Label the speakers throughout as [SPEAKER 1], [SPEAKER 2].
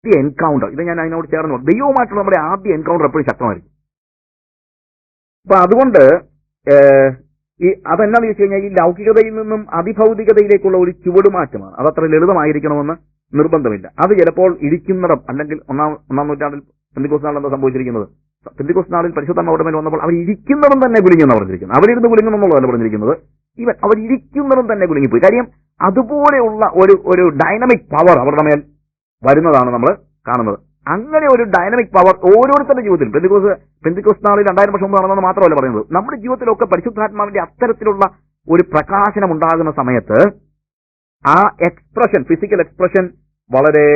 [SPEAKER 1] Encounter, ഇത് ഞാൻ അതിനോട് ചേർന്ന് ദൈവവുമായിട്ടുള്ള നമ്മുടെ ആദ്യ എൻകൗണ്ടർ എപ്പോഴും ശക്തമായിരിക്കും. അപ്പൊ അതുകൊണ്ട് അതെന്നാന്ന് ചോദിച്ചു കഴിഞ്ഞാൽ ഈ ലൗകികതയിൽ നിന്നും അതിഭൗതികതയിലേക്കുള്ള ഒരു ചുവടുമാറ്റമാണ്. അതത്ര ലളിതമായിരിക്കണമെന്ന് നിർബന്ധമില്ല. അത് ചിലപ്പോൾ ഇരിക്കുന്നിടം, അല്ലെങ്കിൽ ഒന്നാം നൂറ്റാണ്ടിൽ പെന്തിക്കോസ്ത് നാളിൽ എന്താ സംഭവിച്ചിരിക്കുന്നത്? പെന്തിക്കോസ്ത് നാളിൽ പരിശുദ്ധാത്മാവ് മേൽ വന്നപ്പോൾ അവരിയ്ക്കുന്നിടം തന്നെ കുലുങ്ങിയെന്ന് പറഞ്ഞിരിക്കുന്നത്. അവരിരുന്ന് കുലുങ്ങണം എന്നുള്ളതല്ല പറഞ്ഞിരിക്കുന്നത്, ഈവൻ അവരിയ്ക്കുന്നിടം തന്നെ കുലുങ്ങിപ്പോയി. കാര്യം അതുപോലെയുള്ള ഒരു ഡൈനമിക് പവർ അവരുടെ മേൽ വരുന്നതാണ് നമ്മൾ കാണുന്നത്. അങ്ങനെ ഒരു ഡൈനമിക് പവർ ഓരോരുത്തരുടെ ജീവിതത്തിൽ, പെന്തിക്കോസ്ത് നാളിൽ 2000 വർഷം മുമ്പ് നടന്നത് മാത്രമല്ല പറയുന്നത്, നമ്മുടെ ജീവിതത്തിലൊക്കെ പരിശുദ്ധാത്മാവിന്റെ അത്തരത്തിലുള്ള ഒരു പ്രകാശനം ഉണ്ടാകുന്ന സമയത്ത് ആ എക്സ്പ്രഷൻ, ഫിസിക്കൽ എക്സ്പ്രഷൻ വളരെ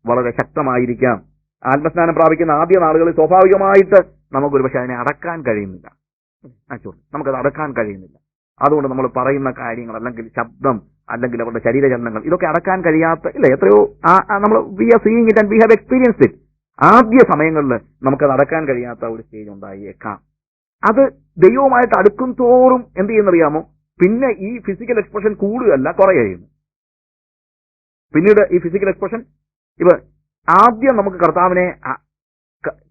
[SPEAKER 1] വളരെ ശക്തമായിരിക്കാം. ആത്മസ്നാനം പ്രാപിക്കുന്ന ആദ്യ നാളുകളിൽ സ്വാഭാവികമായിട്ട് നമുക്കൊരു പക്ഷെ അതിനെ അടക്കാൻ കഴിയുന്നില്ല. നമുക്കത് അടക്കാൻ കഴിയുന്നില്ല. അതുകൊണ്ട് നമ്മൾ പറയുന്ന കാര്യങ്ങൾ, അല്ലെങ്കിൽ ശബ്ദം, അല്ലെങ്കിൽ അവരുടെ ശരീരചലനങ്ങൾ, ഇതൊക്കെ അടക്കാൻ കഴിയാത്ത ഇല്ല എത്രയോ നമ്മൾ we are seeing it and we have experienced it. ആദ്യ സമയങ്ങളിൽ നമുക്കത് അടക്കാൻ കഴിയാത്ത ഒരു സ്റ്റേജ് ഉണ്ടായേക്കാം. അത് ദൈവവുമായിട്ട് അടുക്കും തോറും എന്ത് ചെയ്യുന്നറിയാമോ? പിന്നെ ഈ ഫിസിക്കൽ എക്സ്പ്രഷൻ കൂടുകയല്ല, കുറയുന്നു. പിന്നീട് ഈ ഫിസിക്കൽ എക്സ്പ്രഷൻ ആദ്യം നമുക്ക്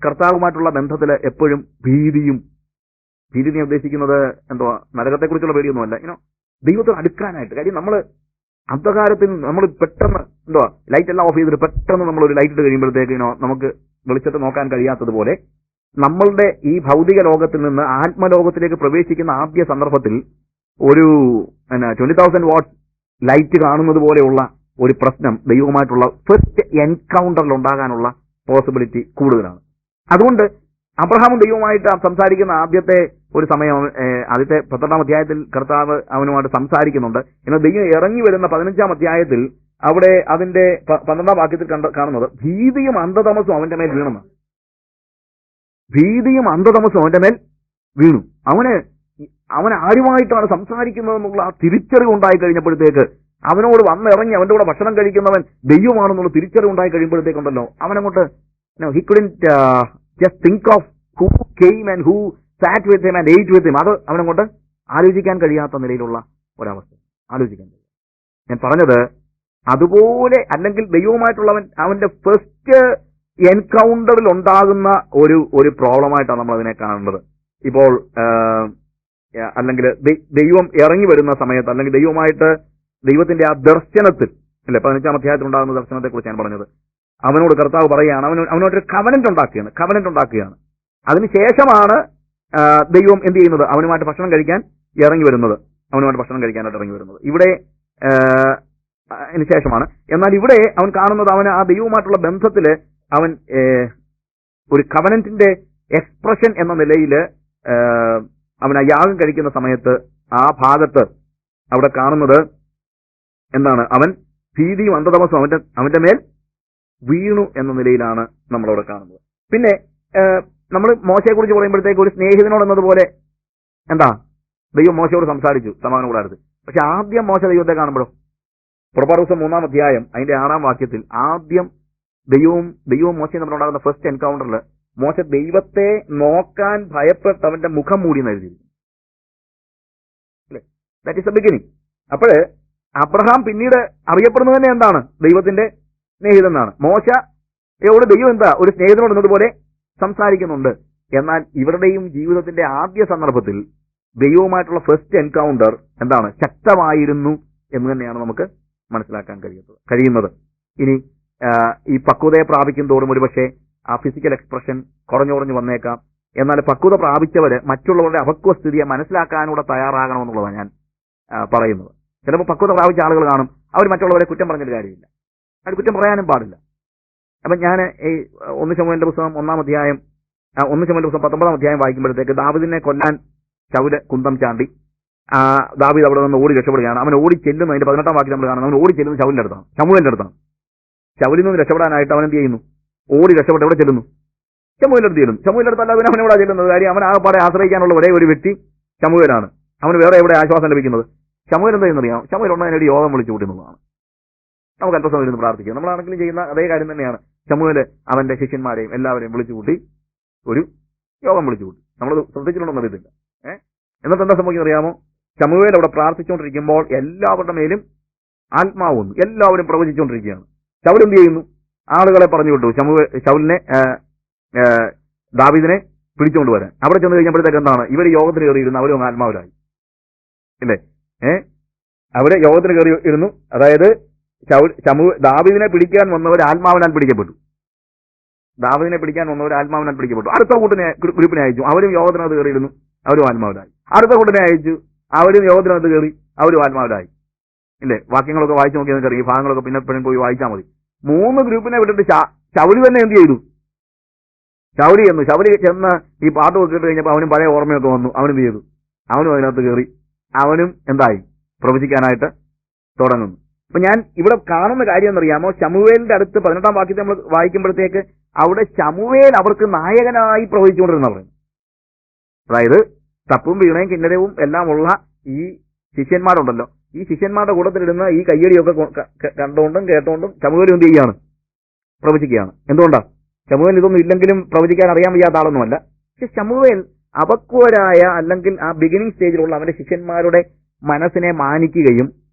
[SPEAKER 1] കർത്താവുമായിട്ടുള്ള ബന്ധത്തിൽ എപ്പോഴും ഭീതി ഉദ്ദേശിക്കുന്നത് എന്തുവാ? നരകത്തെക്കുറിച്ചുള്ള പേടിയൊന്നുമല്ല. ദൈവത്തിൽ അടുക്കാനായിട്ട്. കാര്യം നമ്മൾ അന്ധകാരത്തിൽ നമ്മൾ പെട്ടെന്ന് ലൈറ്റ് എല്ലാം ഓഫ് ചെയ്തിട്ട് പെട്ടെന്ന് നമ്മൾ ഒരു ലൈറ്റ് ഇട്ട് കഴിയുമ്പോഴത്തേക്ക് നമുക്ക് വെളിച്ചത്തെ നോക്കാൻ കഴിയാത്തതുപോലെ നമ്മളുടെ ഈ ഭൗതിക ലോകത്തിൽ നിന്ന് ആത്മലോകത്തിലേക്ക് പ്രവേശിക്കുന്ന ആദ്യ സന്ദർഭത്തിൽ ഒരു 20,000 വാട്ട്സ് ലൈറ്റ് കാണുന്നത് പോലെയുള്ള ഒരു പ്രശ്നം ദൈവവുമായിട്ടുള്ള ഫസ്റ്റ് എൻകൗണ്ടറിൽ ഉണ്ടാകാനുള്ള പോസിബിലിറ്റി കൂടുതലാണ്. അതുകൊണ്ട് അബ്രഹാമും ദൈവവുമായിട്ട് സംസാരിക്കുന്ന ആദ്യത്തെ ഒരു സമയം, ആദ്യത്തെ 12-ാം അധ്യായത്തിൽ കർത്താവ് അവനുമായിട്ട് സംസാരിക്കുന്നുണ്ട്. എന്നാൽ ദൈവം ഇറങ്ങി വരുന്ന 15-ാം അധ്യായത്തിൽ അവിടെ അതിന്റെ 12-ാം വാക്യത്തിൽ കാണുന്നത് ഭീതിയും അന്ധതമസും അവന്റെ മേൽ വീണെന്ന്. ഭീതിയും അന്ധതമസും അവന്റെ മേൽ വീണു. അവൻ ആരുമായിട്ടാണ് സംസാരിക്കുന്നതെന്നുള്ള ആ തിരിച്ചറിവ് ഉണ്ടായി കഴിഞ്ഞപ്പോഴത്തേക്ക്, അവനോട് വന്നിറങ്ങി അവന്റെ കൂടെ ഭക്ഷണം കഴിക്കുന്നവൻ ദൈവമാണെന്നുള്ള തിരിച്ചറിവ് ഉണ്ടായി കഴിയുമ്പോഴത്തേക്കുണ്ടല്ലോ, അവനങ്ങോട്ട് he couldn't just think of who came and who sat with him and ate with him. അത് അവനങ്ങോട്ട് ആലോചിക്കാൻ കഴിയാത്ത നിലയിലുള്ള ഒരവസ്ഥ. ആലോചിക്കാൻ കഴിയും. ഞാൻ പറഞ്ഞത് അതുപോലെ, അല്ലെങ്കിൽ ദൈവവുമായിട്ടുള്ളവൻ അവന്റെ ഫസ്റ്റ് എൻകൗണ്ടറിൽ ഉണ്ടാകുന്ന ഒരു പ്രോബ്ലമായിട്ടാണ് നമ്മൾ അതിനെ കാണേണ്ടത്. ഇപ്പോൾ അല്ലെങ്കിൽ ദൈവം ഇറങ്ങി വരുന്ന സമയത്ത്, അല്ലെങ്കിൽ ദൈവത്തിന്റെ ആ ദർശനത്തിൽ, അല്ലെ 15-ാം അധ്യായത്തിൽ ഉണ്ടാകുന്ന ദർശനത്തെ കുറിച്ച് ഞാൻ പറഞ്ഞത്, അവനോട് കർത്താവ് പറയുകയാണ്, അവനോടൊരു കവനന്റ് ഉണ്ടാക്കുകയാണ്. അതിനുശേഷമാണ് ദൈവം എന്ത് ചെയ്യുന്നത്? അവനുമായിട്ട് ഭക്ഷണം കഴിക്കാൻ ഇറങ്ങി വരുന്നത്. ഇവിടെ ശേഷമാണ്. എന്നാൽ ഇവിടെ അവൻ കാണുന്നത്, അവന് ആ ദൈവവുമായിട്ടുള്ള ബന്ധത്തില് അവൻ ഒരു കവനന്റിന്റെ എക്സ്പ്രഷൻ എന്ന നിലയിൽ അവൻ ആ യാഗം കഴിക്കുന്ന സമയത്ത് ആ ഭാഗത്ത് അവിടെ കാണുന്നത് എന്താണ്? അവൻ ഭീതിയും അന്ധതമസും അവന്റെ മേൽ വീണു എന്ന നിലയിലാണ് നമ്മളവിടെ കാണുന്നത്. പിന്നെ നമ്മൾ മോശയെ കുറിച്ച് പറയുമ്പോഴത്തേക്ക് ഒരു സ്നേഹിതനോട് എന്നതുപോലെ ദൈവം മോശയോട് സംസാരിച്ചു, സമാധാനം കൂടാതെ. പക്ഷെ ആദ്യം മോശ ദൈവത്തെ കാണുമ്പോഴോ, പുറപ്പാട് ദിവസം 3-ാം അധ്യായം അതിന്റെ 6-ാം വാക്യത്തിൽ ആദ്യം ദൈവവും മോശയും തമ്മിലുണ്ടാകുന്ന ഫസ്റ്റ് എൻകൗണ്ടറിൽ മോശ ദൈവത്തെ നോക്കാൻ ഭയപ്പെട്ട് അവന്റെ മുഖം മൂടി എന്ന് എഴുതിയിരിക്കുന്നു. That is the beginning. അപ്പോഴ് അബ്രഹാം പിന്നീട് അറിയപ്പെടുന്നത് തന്നെ എന്താണ്? ദൈവത്തിന്റെ സ്നേഹിതൻ എന്നാണ്. മോശയോട് ദൈവം ഒരു സ്നേഹിതനോട് എന്നതുപോലെ സംസാരിക്കുന്നുണ്ട്. എന്നാൽ ഇവരുടെയും ജീവിതത്തിന്റെ ആദ്യ സന്ദർഭത്തിൽ ദൈവവുമായിട്ടുള്ള ഫസ്റ്റ് എൻകൗണ്ടർ ശക്തമായിരുന്നു എന്ന് തന്നെയാണ് നമുക്ക് മനസ്സിലാക്കാൻ കഴിയുന്നത്. ഇനി ഈ പക്വതയെ പ്രാപിക്കും തോറും ഒരുപക്ഷെ ആ ഫിസിക്കൽ എക്സ്പ്രഷൻ കുറഞ്ഞു വന്നേക്കാം. എന്നാൽ പക്വത പ്രാപിച്ചവര് മറ്റുള്ളവരുടെ അപക്വസ്ഥിതിയെ മനസ്സിലാക്കാനൂടെ തയ്യാറാകണമെന്നുള്ളതാണ് ഞാൻ പറയുന്നത്. ചിലപ്പോൾ പക്വത പ്രാപിച്ച ആളുകൾ കാണും, അവർ മറ്റുള്ളവരെ കുറ്റം പറഞ്ഞിട്ട് കാര്യമില്ല, അത് കുറ്റം പറയാനും പാടില്ല. അപ്പൊ ഞാൻ ഈ 1 ശമൂവേലിന്റെ പുസ്തകം 1-ാം അധ്യായം 1 ശമൂവേലിന്റെ പുസ്തകം 19-ാം അധ്യായം വായിക്കുമ്പോഴത്തേക്ക് ദാവീദിനെ കൊല്ലാൻ ശൗല് കുന്തം ചാണ്ടി ദാവീദ് അവിടെ നിന്ന് ഓടി രക്ഷപ്പെടുകയാണ്. അവൻ ഓടി ചെല്ലുന്നു. അതിന്റെ 18-ാം വാക്യം നമ്മൾ കാണുന്നത്, അവൻ ഓടി ചെല്ലുന്നു ശൗലിന്റെ അടുത്താണ്. ശൗലിൽ നിന്ന് രക്ഷപ്പെടാനായിട്ട് അവൻ എന്ത് ചെയ്യുന്നു? ഓടി രക്ഷപ്പെട്ട് എവിടെ ചെല്ലുന്നു? ശമൂവേലിന്റെ അടുത്ത് ചെല്ലുന്നു. ശമൂവേലിന്റെ അടുത്തല്ല അവൻ എവിടെ ചെല്ലുന്നത്? കാര്യം അവൻ ആകെപ്പാടെ ആശ്രയിക്കാനുള്ള ഒരേ ഒരു വ്യക്തി ശമൂവേലാണ്. അവന് വേറെ എവിടെ ആശ്വാസം ലഭിക്കുന്നത്? ശമൂവേൽ എന്താ ചെയ്യുന്നറിയാം? ശമൂവേൽ ഉടനെ യോഗം വിളിച്ചു കൂട്ടുന്നതാണ്. നമുക്ക് അല്പസമയം ഇരുന്ന് പ്രാർത്ഥിക്കാം. നമ്മളാണെങ്കിലും ചെയ്യുന്ന അതേ കാര്യം തന്നെയാണ്. ശമൂവേല് അവന്റെ ശിഷ്യന്മാരെയും എല്ലാവരെയും വിളിച്ചു കൂട്ടി ഒരു യോഗം വിളിച്ചു കൂട്ടി. നമ്മൾ ശ്രദ്ധിച്ചിട്ടുണ്ടെന്ന് അറിയത്തില്ല. എന്നിട്ട് എന്താ സംഭവിക്കുന്നത് അറിയാമോ? ശമൂവേൽ അവിടെ പ്രാർത്ഥിച്ചുകൊണ്ടിരിക്കുമ്പോൾ എല്ലാവരുടെ മേലും ആത്മാവ് വന്നു. എല്ലാവരും പ്രവചിച്ചുകൊണ്ടിരിക്കുകയാണ്. ശൗൽ എന്ത് ചെയ്യുന്നു? ആളുകളെ പറഞ്ഞു വിട്ടു ശൗലിനെ ദാവീദിനെ പിടിച്ചുകൊണ്ട് വരാൻ. അവിടെ ചെന്ന് കഴിഞ്ഞപ്പോഴത്തേക്ക് എന്താണ്, ഇവർ യോഗത്തിന് കയറിയിരുന്നു, അവരും ആത്മാവിലായി ഇല്ലേ? അവിടെ യോഗത്തിന് കയറി ഇരുന്നു. അതായത് ദാവീദിനെ പിടിക്കാൻ വന്നവർ ആത്മാവിനാൽ പിടിക്കപ്പെട്ടു. ദാവീദിനെ പിടിക്കാൻ വന്നവർ ആത്മാവിനാൽ പിടിക്കപ്പെട്ടു. അടുത്ത ഗ്രൂപ്പിനെ അയച്ചു, അവരും യോഗത്തിനകത്ത് കയറിയിരുന്നു, അവരും ആത്മാവിലായി. അടുത്ത കൂട്ടിനെ അയച്ചു, അവരും യോഗത്തിനകത്ത് കയറി, അവരും ആത്മാവിലായി ഇല്ലേ? വാക്യങ്ങളൊക്കെ വായിച്ചു നോക്കിയാൽ കയറി, ഈ ഭാഗങ്ങളൊക്കെ പിന്നെ എപ്പോഴും പോയി വായിച്ചാൽ മതി. 3 ഗ്രൂപ്പിനെ വിട്ടിട്ട് ശൗല് തന്നെ എന്ത് ചെയ്തു? ശൗലി ചെന്ന് ഈ പാട്ട് നോക്കിയിട്ട് കഴിഞ്ഞപ്പോൾ അവനും പഴയ ഓർമ്മയൊക്കെ വന്നു. അവനും എന്ത് ചെയ്തു? അവനും അതിനകത്ത് കയറി, അവനും എന്തായി? പ്രവചിക്കാനായിട്ട് തുടങ്ങുന്നു. അപ്പൊ ഞാൻ ഇവിടെ കാണുന്ന കാര്യം എന്നറിയാമോ? ശമൂവേലിന്റെ അടുത്ത് 18-ാം വാക്യത്തെ നമ്മൾ വായിക്കുമ്പോഴത്തേക്ക് അവിടെ ശമൂവേൽ അവർക്ക് നായകനായി പ്രവചിച്ചുകൊണ്ടിരുന്ന പറയും. അതായത് തപ്പും വീണയും കിന്നരവും എല്ലാം ഉള്ള ഈ ശിഷ്യന്മാരുണ്ടല്ലോ, ഈ ശിഷ്യന്മാരുടെ കൂട്ടത്തിലിരുന്ന് ഈ കയ്യടിയൊക്കെ കണ്ടുകൊണ്ടും കേട്ടുകൊണ്ടും ശമൂവേൽ എന്ത് ചെയ്യുകയാണ്? പ്രവചിക്കുകയാണ്. എന്തുകൊണ്ടാ? ശമൂവേൽ ഇതൊന്നും ഇല്ലെങ്കിലും പ്രവചിക്കാൻ അറിയാൻ വയ്യാത്ത ആളൊന്നുമല്ല. പക്ഷെ ശമൂവേൽ അപക്വരായ അല്ലെങ്കിൽ ആ ബിഗിനിങ് സ്റ്റേജിലുള്ള അവന്റെ ശിഷ്യന്മാരുടെ മനസ്സിനെ മാനിക്കുകയും,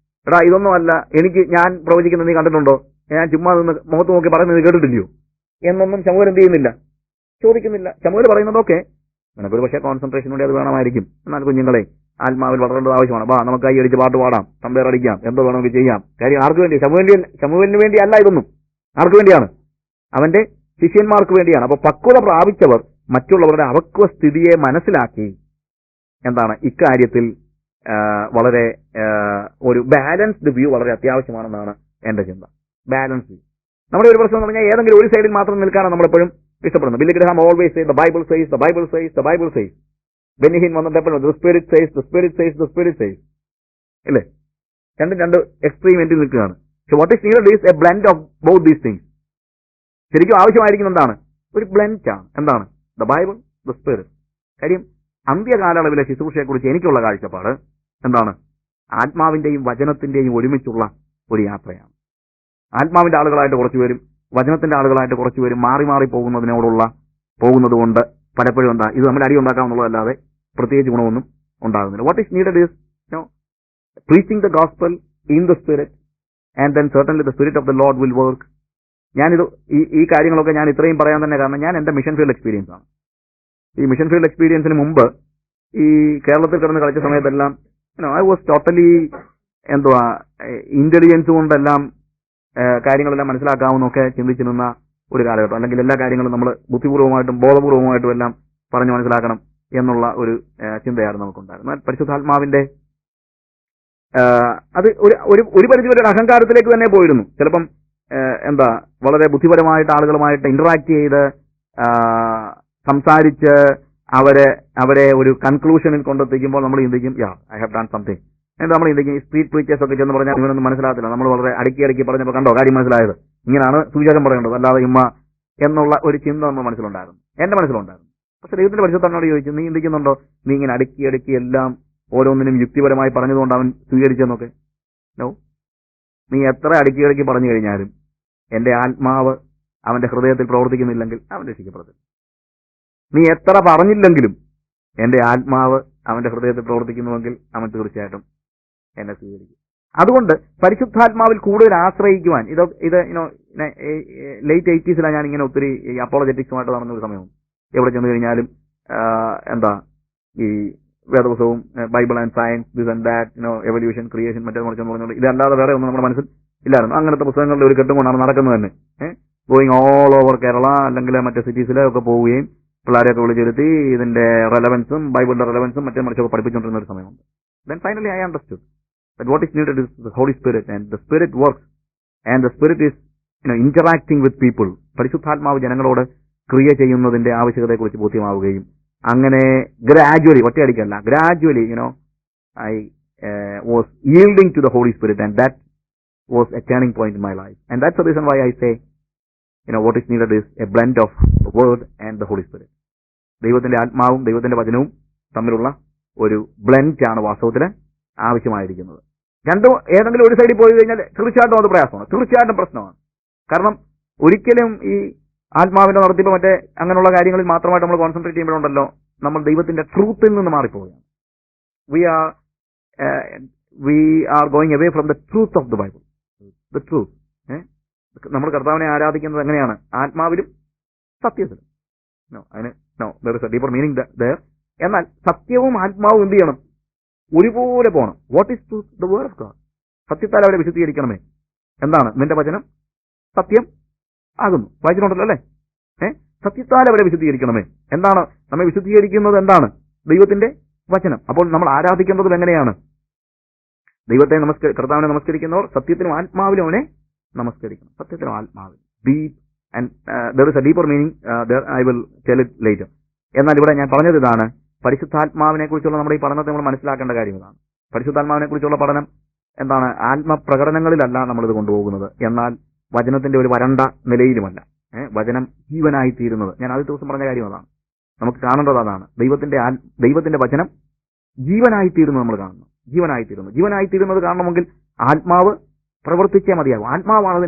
[SPEAKER 1] എടാ ഇതൊന്നുമല്ല, ഞാൻ പ്രവചിക്കുന്നത് നീ കണ്ടിട്ടുണ്ടോ? ഞാൻ ചുമ്മാ നിന്ന് മുഖത്ത് നോക്കി പറയുന്നത് കേട്ടിട്ടില്ലയോ എന്നൊന്നും ശമൂവേൽ എന്ത് ചെയ്യുന്നില്ല, ചോദിക്കുന്നില്ല. ശമൂവേൽ പറയുന്നതൊക്കെ നിനക്കൊരു പക്ഷേ കോൺസെൻട്രേഷൻ വേണ്ടി അത് വേണമായിരിക്കും. എന്നാൽ കുഞ്ഞുങ്ങളെ, ആത്മാവിൽ വളരേണ്ടത് ആവശ്യമാണ്. നമുക്ക് കൈ അടിച്ച് പാട്ട് പാടാം, തമ്പേർ അടിക്കാം, എന്തോ വേണമെങ്കിൽ ചെയ്യാം. കാര്യം ആർക്ക് വേണ്ടി? ശമൂവേലിന് വേണ്ടി അല്ല ഇതൊന്നും. ആർക്ക് വേണ്ടിയാണ്? അവന്റെ ശിഷ്യന്മാർക്ക് വേണ്ടിയാണ്. അപ്പൊ പക്വത പ്രാപിച്ചവർ മറ്റുള്ളവരുടെ അപക്വ സ്ഥിതിയെ മനസ്സിലാക്കി എന്താണ് ഇക്കാര്യത്തിൽ വളരെ ഒരു ബാലൻസ്ഡ് വ്യൂ വളരെ അത്യാവശ്യമാണെന്നാണ് എന്റെ ചിന്ത. Balance view. നമ്മുടെ ഒരു പ്രശ്നം എന്ന് പറഞ്ഞാൽ ഏതെങ്കിലും ഒരു സൈഡിൽ മാത്രം നിൽക്കാനാണ് നമ്മളെപ്പോഴും ഇഷ്ടപ്പെടുന്നത്. Billy Graham always says the Bible says, the Bible says, the Bible says. Benny Hinn വന്നിട്ട് എപ്പോഴും the spirit says, the spirit says, the spirit says ഇല്ലേ? രണ്ട് എക്സ്ട്രീം എൻഡിൽ നിൽക്കുകയാണ്. So what is needed is a blend of both these things. ശരിക്കും ആവശ്യമായിരിക്കുന്ന എന്താണ്? ഒരു ബ്ലെൻഡ് ആണ്. എന്താണ്? The Bible, the spirit. കാര്യം അന്ത്യകാലയളവിലെ ശുശ്രൂഷയെക്കുറിച്ച് എനിക്കുള്ള കാഴ്ചപ്പാട് എന്താണ്? ആത്മാവിന്റെയും വചനത്തിന്റെയും ഒരുമിച്ചുള്ള ഒരു യാത്രയാണ്. ആത്മാവിന്റെ ആളുകളായിട്ട് കുറച്ചുപേരും വചനത്തിന്റെ ആളുകളായിട്ട് കുറച്ചുപേരും മാറി മാറി പോകുന്നത് കൊണ്ട് പലപ്പോഴും എന്താ ഇത് നമ്മൾ അടി ഉണ്ടാക്കാമെന്നുള്ളതല്ലാതെ പ്രത്യേകിച്ച് ഗുണമൊന്നും ഉണ്ടാകുന്നില്ല. What is needed is preaching the gospel in the spirit, and then certainly the spirit of the Lord will work. ഞാനിത് ഈ കാര്യങ്ങളൊക്കെ ഞാൻ ഇത്രയും പറയാൻ തന്നെ കാരണം ഞാൻ എന്റെ മിഷൻ ഫീൽഡ് എക്സ്പീരിയൻസ് ആണ്. ഈ മിഷൻ ഫീൽഡ് എക്സ്പീരിയൻസിന് മുമ്പ് ഈ കേരളത്തിൽ കിടന്ന് കളിച്ച സമയത്തെല്ലാം ഐ വാസ് ടോട്ടലി ഇന്റലിജൻസ് കൊണ്ടെല്ലാം കാര്യങ്ങളെല്ലാം മനസ്സിലാക്കാവുന്നൊക്കെ ചിന്തിച്ചിരുന്ന ഒരു കാലഘട്ടം. അല്ലെങ്കിൽ എല്ലാ കാര്യങ്ങളും നമ്മൾ ബുദ്ധിപൂർവ്വമായിട്ടും ബോധപൂർവമായിട്ടും എല്ലാം പറഞ്ഞു മനസ്സിലാക്കണം എന്നുള്ള ഒരു ചിന്തയായിരുന്നു നമുക്കുണ്ടായിരുന്നത്. പരിശുദ്ധാത്മാവിന്റെ അത് ഒരു പരിധിവരെ അഹങ്കാരത്തിലേക്ക് തന്നെ പോയിരുന്നു. ചിലപ്പം വളരെ ബുദ്ധിപരമായിട്ട് ആളുകളുമായിട്ട് ഇന്ററാക്ട് ചെയ്ത് സംസാരിച്ച് അവരെ ഒരു കൺക്ലൂഷനിൽ കൊണ്ടെത്തിക്കുമ്പോൾ നമ്മൾ ചിന്തിക്കും ഐ ഹാവ് ഡൺ സംതിങ്. നമ്മൾ ചിന്തിക്കും ഈ സ്ട്രീറ്റ് പ്രീച്ചേഴ്സ് ഒക്കെ ചെന്ന് പറഞ്ഞാൽ ഇവനൊന്നും മനസ്സിലാകത്തില്ല. നമ്മൾ വളരെ അടുക്കി പറഞ്ഞപ്പോൾ കണ്ടോ കാര്യം മനസ്സിലായത്, ഇങ്ങനെയാണ് സൂചകം പറയേണ്ടത്, അല്ലാതെ ഇമ്മ എന്നുള്ള ഒരു ചിന്ത നമ്മുടെ മനസ്സിലുണ്ടായിരുന്നു, എന്റെ മനസ്സിലുണ്ടായിരുന്നു. പക്ഷെ ദൈവത്തിന്റെ പരിശുദ്ധനോട് ചോദിച്ചു, നീ ചിന്തിക്കുന്നുണ്ടോ നീ ഇങ്ങനെ അടുക്കി എല്ലാം ഓരോന്നിനും യുക്തിപരമായി പറഞ്ഞതുകൊണ്ട് അവൻ സ്വീകരിച്ചെന്നൊക്കെ? നോ. നീ എത്ര അടുക്കി പറഞ്ഞു കഴിഞ്ഞാലും എന്റെ ആത്മാവ് അവന്റെ ഹൃദയത്തിൽ പ്രവർത്തിക്കുന്നില്ലെങ്കിൽ അവൻ രക്ഷിക്കപ്പെടത്തില്ല. നീ എത്ര പറഞ്ഞില്ലെങ്കിലും എന്റെ ആത്മാവ് അവന്റെ ഹൃദയത്തിൽ പ്രവർത്തിക്കുന്നുവെങ്കിൽ അവൻ തീർച്ചയായിട്ടും എന്നെ സ്വീകരിക്കും. അതുകൊണ്ട് പരിശുദ്ധാത്മാവിൽ കൂടുതൽ ആശ്രയിക്കുവാൻ ഇത് ലേറ്റ് 80s ഞാൻ ഇങ്ങനെ ഒത്തിരി അപ്പോളജറ്റിക്സുമായിട്ട് നടന്നൊരു സമയവും എവിടെ ചെന്ന് കഴിഞ്ഞാലും ഈ വേദപുസ്തകവും Bible and science this and that evolution creation മറ്റേ മറിച്ചെന്ന് പറഞ്ഞുകൊണ്ട് ഇതല്ലാതെ വേറെ ഒന്നും നമ്മുടെ മനസ്സിൽ ഇല്ലായിരുന്നു. അങ്ങനത്തെ പുസ്തകങ്ങളുടെ ഒരു കെട്ടും കൊണ്ടാണ് നടക്കുന്നത് തന്നെ. ഗോയിങ് ഓൾ ഓവർ കേരള അല്ലെങ്കിൽ മറ്റേ സിറ്റീസിലൊക്കെ പോവുകയും പിള്ളേരെയൊക്കെ വിളിച്ചിരുത്തി ഇതിന്റെ റെലവൻസും ബൈബിളിന്റെ റെലവൻസും മറ്റേ മറിച്ചൊക്കെ പഠിപ്പിച്ചുകൊണ്ടിരുന്ന ഒരു സമയമുണ്ട്. Then finally I understood that what is needed is the Holy Spirit, and the Spirit works, and the Spirit is interacting with people. പരിശുദ്ധാത്മാവ് ജനങ്ങളോട് ക്രിയ ചെയ്യുന്നതിന്റെ ആവശ്യകതയെക്കുറിച്ച് ബോധ്യമാവുകയും അങ്ങനെ ഗ്രാജുവലി ഒറ്റയടിക്കല്ല gradually I was yielding to the Holy Spirit, and that was a turning point in my life. And that's the reason why I say what is needed is a blend of the Word and the Holy Spirit. ദൈവത്തിന്റെ ആത്മാവും ദൈവത്തിന്റെ വചനവും തമ്മിലുള്ള ഒരു blend ആണ് വാസ്തവത്തിൽ ആവശ്യമായിരിക്കുന്നത്. രണ്ടും ഏതെങ്കിലും ഒരു സൈഡിൽ പോയി കഴിഞ്ഞാൽ തീർച്ചയായിട്ടും അത് പ്രയാസമാണ്, തീർച്ചയായിട്ടും പ്രശ്നമാണ്. കാരണം ഒരിക്കലും ഈ ആത്മാവിന്റെ നടത്തിപ്പ് മറ്റേ അങ്ങനെയുള്ള കാര്യങ്ങളിൽ മാത്രമായിട്ട് നമ്മൾ കോൺസെൻട്രേറ്റ് ചെയ്യുമ്പോഴുണ്ടല്ലോ നമ്മൾ ദൈവത്തിന്റെ ട്രൂത്തിൽ നിന്ന് മാറിപ്പോവുകയാണ്. we are going away from the truth of the Bible, the truth. നമ്മൾ കർത്താവിനെ ആരാധിക്കുന്നത് എങ്ങനെയാണ്? ആത്മാവിലും സത്യത്തിലും. അതിന് there is a deeper meaning there. എന്നാൽ സത്യവും ആത്മാവും എന്ത് ചെയ്യണം? ഒരുപോലെ പോകണം. What is truth? The word of God. സത്യത്താൽ അവരെ വിശുദ്ധീകരിക്കണമേ. എന്താണ്? നിന്റെ വചനം സത്യം ആകുന്നു. വായിച്ചിട്ടുണ്ടല്ലോ അല്ലേ? സത്യത്താൽ അവരെ വിശുദ്ധീകരിക്കണമേ. എന്താണ് നമ്മെ വിശുദ്ധീകരിക്കുന്നത്? എന്താണ്? ദൈവത്തിന്റെ വചനം. അപ്പോൾ നമ്മൾ ആരാധിക്കേണ്ടത് എങ്ങനെയാണ്? ദൈവത്തെ കർത്താവിനെ നമസ്കരിക്കുന്നവർ സത്യത്തിനും ആത്മാവിലും അവനെ നമസ്കരിക്കണം. സത്യത്തിനും ആത്മാവിലും. Deep and there is a deeper meaning there. I will tell it later. എന്നാൽ ഇവിടെ ഞാൻ പറഞ്ഞത് ഇതാണ്, പരിശുദ്ധാത്മാവിനെ കുറിച്ചുള്ള നമ്മുടെ ഈ പഠനത്തെ നമ്മൾ മനസ്സിലാക്കേണ്ട കാര്യം ഇതാണ്. പരിശുദ്ധാത്മാവിനെ കുറിച്ചുള്ള പഠനം എന്താണ്? ആത്മപ്രകടനങ്ങളിലല്ല നമ്മളിത് കൊണ്ടുപോകുന്നത്, എന്നാൽ വചനത്തിന്റെ ഒരു വരണ്ട നിലയിലുമല്ല. വചനം ജീവനായി തീരുന്നത്, ഞാൻ ആദ്യ ദിവസം പറഞ്ഞ കാര്യം അതാണ്. നമുക്ക് കാണേണ്ടത് അതാണ്. ദൈവത്തിന്റെ വചനം ജീവനായി തീരുന്നത് നമ്മൾ കാണുന്നു. ജീവനായി തീരുന്നത് കാണണമെങ്കിൽ ആത്മാവ് പ്രവർത്തിച്ചേ മതിയാകും. ആത്മാവാണ്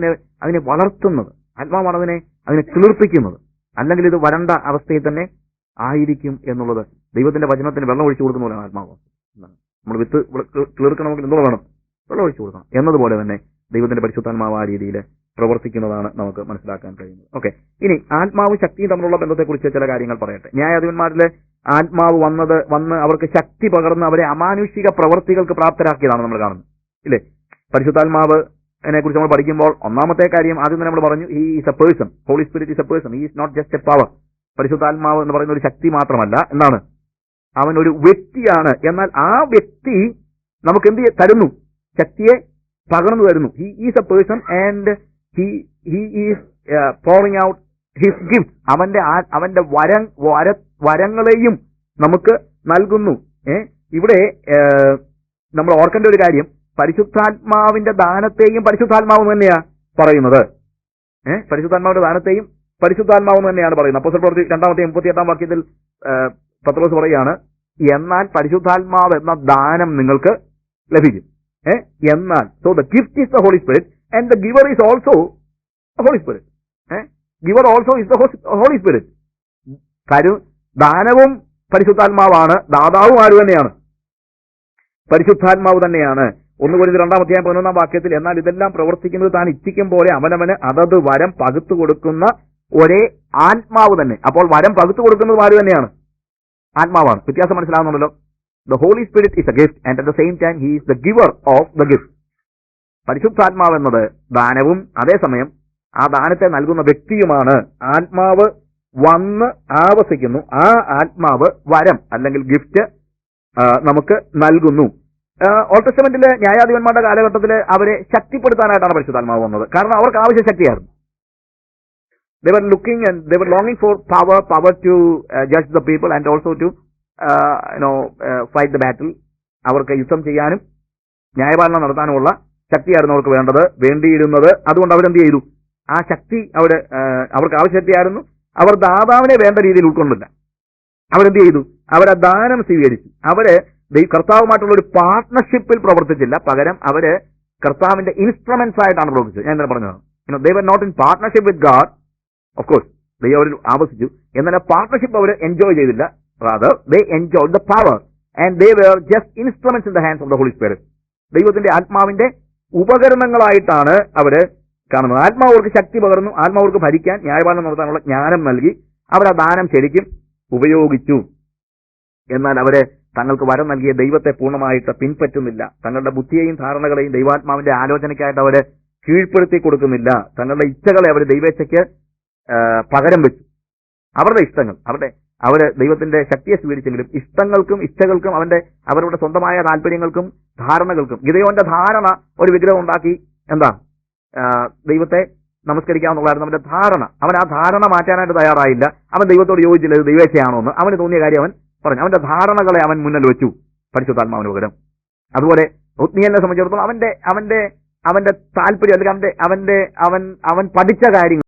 [SPEAKER 1] അതിനെ വളർത്തുന്നത്, ആത്മാവാണ് അതിനെ കിളിർപ്പിക്കുന്നത്. അല്ലെങ്കിൽ ഇത് വരണ്ട അവസ്ഥയിൽ തന്നെ ആയിരിക്കും എന്നുള്ളത്. ദൈവത്തിന്റെ വചനത്തിന് വെള്ളം ഒഴിച്ചു കൊടുക്കുന്ന പോലെയാണ് ആത്മാവ്. നമ്മൾ വിത്ത് കിളിർക്കണമെങ്കിൽ എന്തോ വേണം? വെള്ളം ഒഴിച്ചു കൊടുക്കണം. എന്നതുപോലെ തന്നെ ദൈവത്തിന്റെ പരിശുദ്ധാത്മാവ് ആ രീതിയിൽ പ്രവർത്തിക്കുന്നതാണ് നമുക്ക് മനസ്സിലാക്കാൻ കഴിയുന്നത്. ഓക്കെ, ഇനി ആത്മാവും ശക്തിയും തമ്മിലുള്ള ബന്ധത്തെക്കുറിച്ച് ചില കാര്യങ്ങൾ പറയട്ടെ. ന്യായാധിപന്മാരിലെ ആത്മാവ് വന്ന് അവർക്ക് ശക്തി പകർന്ന് അവരെ അമാനുഷിക പ്രവർത്തികൾക്ക് പ്രാപ്തരാക്കിയതാണ് നമ്മൾ കാണുന്നത്, ഇല്ലേ? പരിശുദ്ധാത്മാവിനെ കുറിച്ച് നമ്മൾ പഠിക്കുമ്പോൾ ഒന്നാമത്തെ കാര്യം ആദ്യം തന്നെ നമ്മൾ പറഞ്ഞു, he is a person. Holy spirit is a person. He is not just a power. പരിശുദ്ധാത്മാവ് എന്ന് പറയുന്ന ഒരു ശക്തി മാത്രമല്ല, എന്താണ്? അവൻ ഒരു വ്യക്തിയാണ്. എന്നാൽ ആ വ്യക്തി നമുക്ക് എന്ത് തരുന്നു? ശക്തിയെ പകർന്നു തരുന്നു. He is a person and he is pouring out his gifts. അവന്റെ വരങ്ങളെയും നമുക്ക് നൽകുന്നു. ഇവിടെ നമ്മൾ ഓർക്കേണ്ട ഒരു കാര്യം, പരിശുദ്ധാത്മാവിന്റെ ദാനത്തെയും പരിശുദ്ധാത്മാവ് തന്നെയാ പറയുന്നത്. പരിശുദ്ധാത്മാവിന്റെ ദാനത്തെയും പരിശുദ്ധാത്മാവ് തന്നെയാണ് പറയുന്നത്. അപ്പോസ്തല പ്രവൃത്തി 2:38 വാക്യത്തിൽ പത്രോസ് പറയാണ്, എന്നാൽ പരിശുദ്ധാത്മാവ് എന്ന ദാനം നിങ്ങൾക്ക് ലഭിക്കും. എന്നാൽ so the gift is the holy spirit and the giver is also holy spirit. Giver also is the holy spirit. ദാനവും പരിശുദ്ധാത്മാവാണ്, ദാതാവും ആര് തന്നെയാണ്? പരിശുദ്ധാത്മാവ് തന്നെയാണ്. 1 Corinthians 2:11 വാക്യത്തിൽ, എന്നാൽ ഇതെല്ലാം പ്രവർത്തിക്കുന്നത് താൻ ഇച്ഛിക്കും പോലെ അവനവന് അതത് വരം പകുത്തു കൊടുക്കുന്ന ഒരേ ആത്മാവ് തന്നെ. അപ്പോൾ വരം പകുത്തു കൊടുക്കുന്നത് ആര് തന്നെയാണ്? ആത്മാവാണ്. വ്യത്യാസം മനസ്സിലാവുന്നുണ്ടല്ലോ. The Holy Spirit is a gift and at the same time he is the giver of the gift. പരിശുദ്ധാത്മാവ് എന്നത് ദാനവും അതേസമയം ആ ദാനത്തെ നൽകുന്ന വ്യക്തിയുമാണ്. ആത്മാവ് വന്ന് ആവസിക്കുന്നു. ആ ആത്മാവ് വരം അല്ലെങ്കിൽ ഗിഫ്റ്റ് നമുക്ക് നൽകുന്നു. ഓൾഡ് ടെസ്റ്റമെന്റിലെ ന്യായാധിപന്മാരുടെ കാലഘട്ടത്തിൽ അവരെ ശക്തിപ്പെടുത്താനായിട്ടാണ് പരിശുദ്ധാത്മാവ് വന്നത്. കാരണം അവർക്ക് ആവശ്യ ശക്തിയായിരുന്നു. They were looking and they were longing for power to judge the people and also to fight the battle. അവർക്ക് യുദ്ധം ചെയ്യാനും ന്യായപാലനം നടത്താനുമുള്ള ശക്തിയായിരുന്നു അവർക്ക് വേണ്ടിയിരുന്നത്. അതുകൊണ്ട് അവരെന്ത് ചെയ്തു? ആ ശക്തി അവർക്ക് ആവശ്യശക്തിയായിരുന്നു. അവർ ദാതാവിനെ വേണ്ട രീതിയിൽ ഉൾക്കൊണ്ടില്ല. അവരെന്ത് ചെയ്തു? അവരെ ദാനം സ്വീകരിച്ചു. അവര് കർത്താവുമായിട്ടുള്ള ഒരു പാർട്ട്ണർഷിപ്പിൽ പ്രവർത്തിച്ചില്ല. പകരം അവര് കർത്താവിന്റെ ഇൻസ്ട്രുമെന്റ്സ് ആയിട്ടാണ് പ്രവർത്തിച്ചത്. ഞാൻ ഇന്നലെ പറഞ്ഞത്, they were not in partnership with God. Of course, ദൈവം അവരിൽ ആവസിച്ചു. എന്നാൽ ആ പാർട്ട്ണർഷിപ്പ് അവർ എൻജോയ് ചെയ്തില്ല. Rather, they enjoyed the power and they were just instruments in the hands of the Holy Spirit. ദൈവത്തിന്റെ ആത്മാവിന്റെ ഉപകരണങ്ങളായിട്ടാണ് അവര് കാണുന്നത്. ആത്മാവ് അവർക്ക് ശക്തി പകർന്നു. ആത്മാവ് അവർക്ക് ഭരിക്കാൻ, ന്യായപാലനം നടത്താനുള്ള ജ്ഞാനം നൽകി. അവരാ ദാനം ശരിക്കും ഉപയോഗിച്ചു. എന്നാൽ അവര് തങ്ങൾക്ക് വരം നൽകിയ ദൈവത്തെ പൂർണ്ണമായിട്ട് പിൻപറ്റുന്നില്ല. തങ്ങളുടെ ബുദ്ധിയെയും ധാരണകളെയും ദൈവാത്മാവിന്റെ ആലോചനയ്ക്കായിട്ട് അവര് കീഴ്പ്പെടുത്തി കൊടുക്കുന്നില്ല. തങ്ങളുടെ ഇച്ഛകളെ അവർ ദൈവേച്ഛയ്ക്ക് പകരം വെച്ചു. അവരുടെ ഇഷ്ടങ്ങൾ, അവര് ദൈവത്തിന്റെ ശക്തിയെ സ്വീകരിച്ചെങ്കിലും ഇഷ്ടങ്ങൾക്കും ഇച്ഛകൾക്കും അവരുടെ സ്വന്തമായ താല്പര്യങ്ങൾക്കും ധാരണകൾക്കും. ഗിദെയോന്റെ ധാരണ ഒരു വിഗ്രഹം ഉണ്ടാക്കി ദൈവത്തെ നമസ്കരിക്കാമെന്നുള്ളതായിരുന്നു അവന്റെ ധാരണ. അവൻ ആ ധാരണ മാറ്റാനായിട്ട് തയ്യാറായില്ല. അവൻ ദൈവത്തോട് യോജിച്ചില്ല, ഇത് ദൈവേച്ഛയാണോ എന്ന് അവന് തോന്നിയ കാര്യം അവൻ പറഞ്ഞു. അവന്റെ ധാരണകളെ അവൻ മുന്നിൽ വെച്ചു പരിശുദ്ധാത്മാവിന് പകരം. അതുപോലെ ഒത്നിയലിനെ സംബന്ധിച്ചിടത്തോളം അവന്റെ താല്പര്യം അല്ലെങ്കിൽ അവൻ പഠിച്ച കാര്യങ്ങൾ